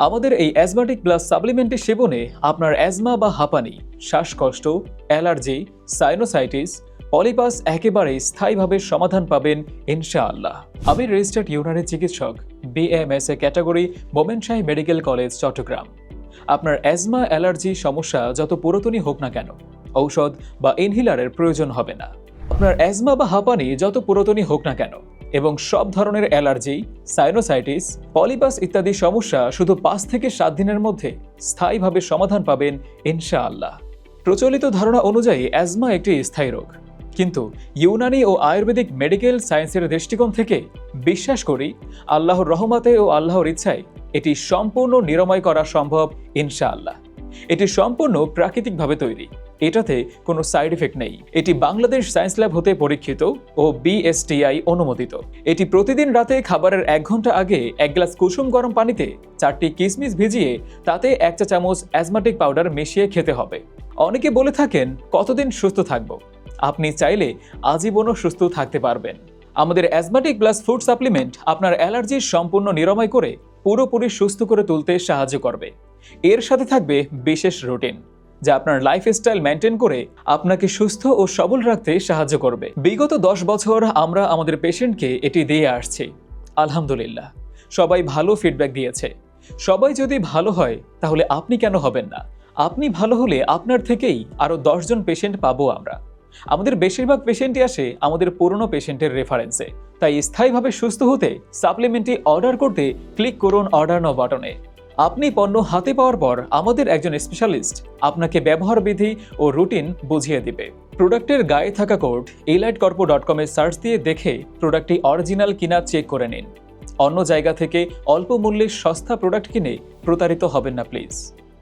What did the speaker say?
আমাদের এই asthmatic plus সাপ্লিমেন্টের সেবনে আপনার অ্যাজমা বা হাঁপানি, শ্বাসকষ্ট, অ্যালার্জি, সাইনোসাইটিস, পলিপাস একেবারে স্থায়ীভাবে সমাধান পাবেন ইনশাআল্লাহ। আমি রেজিস্টার্ড ইউনানি চিকিৎসক, BMSA ক্যাটাগরি, মোমেন শাহী মেডিকেল কলেজ, চট্টগ্রাম। আপনার অ্যাজমা অ্যালার্জি সমস্যা যত পুরাতনই হোক না কেন, ঔষধ বা ইনহেলারের প্রয়োজন হবে না। আপনার অ্যাজমা বা হাঁপানি যত পুরাতনই হোক না কেন এবং সব ধরনের অ্যালার্জি, সাইনোসাইটিস, পলিপাস ইত্যাদি সমস্যা শুধু 5 থেকে 7 দিনের মধ্যে স্থায়ীভাবে সমাধান পাবেন ইনশাআল্লাহ। প্রচলিত ধারণা অনুযায়ী অ্যাজমা একটি স্থায়ী রোগ, কিন্তু ইউনানি ও আয়ুর্বেদিক মেডিকেল সায়েন্সের দৃষ্টিকোণ থেকে বিশ্বাস করি আল্লাহর রহমতে ও আল্লাহর ইচ্ছায় এটি সম্পূর্ণ নিরাময় করা সম্ভব ইনশাআল্লাহ। এটি সম্পূর্ণ প্রাকৃতিকভাবে তৈরি, এটাতে কোনো সাইড এফেক্ট নেই। এটি বাংলাদেশ সায়েন্স ল্যাব হতে পরীক্ষিত ও BSTI অনুমোদিত। এটি প্রতিদিন রাতে খাবারের 1 ঘন্টা আগে 1 গ্লাস কুসুম গরম পানিতে 4টি কিশমিশ ভিজিয়ে তাতে 1 চা চামচ অ্যাজমাটিক পাউডার মিশিয়ে খেতে হবে। অনেকে বলে থাকেন কতদিন সুস্থ থাকব? আপনি চাইলে আজীবনও সুস্থ থাকতে পারবেন। আমাদের অ্যাজমাটিক প্লাস ফুড সাপ্লিমেন্ট আপনার অ্যালার্জির সম্পূর্ণ নিরাময় করে পুরোপুরি সুস্থ করে তুলতে সাহায্য করবে। এর সাথে থাকবে বিশেষ রুটিন, যা আপনার লাইফস্টাইল মেনটেন করে আপনাকে সুস্থ ও সবল রাখতে সাহায্য করবে। বিগত 10 বছর আমরা আমাদের পেশেন্টকে এটি দিয়ে আসছি। আলহামদুলিল্লাহ, সবাই ভালো ফিডব্যাক দিয়েছে। সবাই যদি ভালো হয় তাহলে আপনি কেন হবেন না? আপনি ভালো হলে আপনার থেকেই আরও 10 জন পেশেন্ট পাবো আমরা। আমাদের বেশিরভাগ পেশেন্টই আসে আমাদের পুরনো পেশেন্টের রেফারেন্সে। তাই স্থায়ীভাবে সুস্থ হতে সাপ্লিমেন্টটি অর্ডার করতে ক্লিক করুন অর্ডার নাও বাটনে। আপনি পণ্য হাতে পাওয়ার পর আমাদের একজন স্পেশালিস্ট আপনাকে ব্যবহার বিধি ও রুটিন বুঝিয়ে দিবে। প্রোডাক্টের গায়ে থাকা কোড elitecorpo.com-এ সার্চ দিয়ে দেখে প্রোডাক্টটি অরিজিনাল কিনা চেক করে নিন। অন্য জায়গা থেকে অল্প মূল্যে সস্তা প্রোডাক্ট কিনে প্রতারিত হবেন না প্লিজ।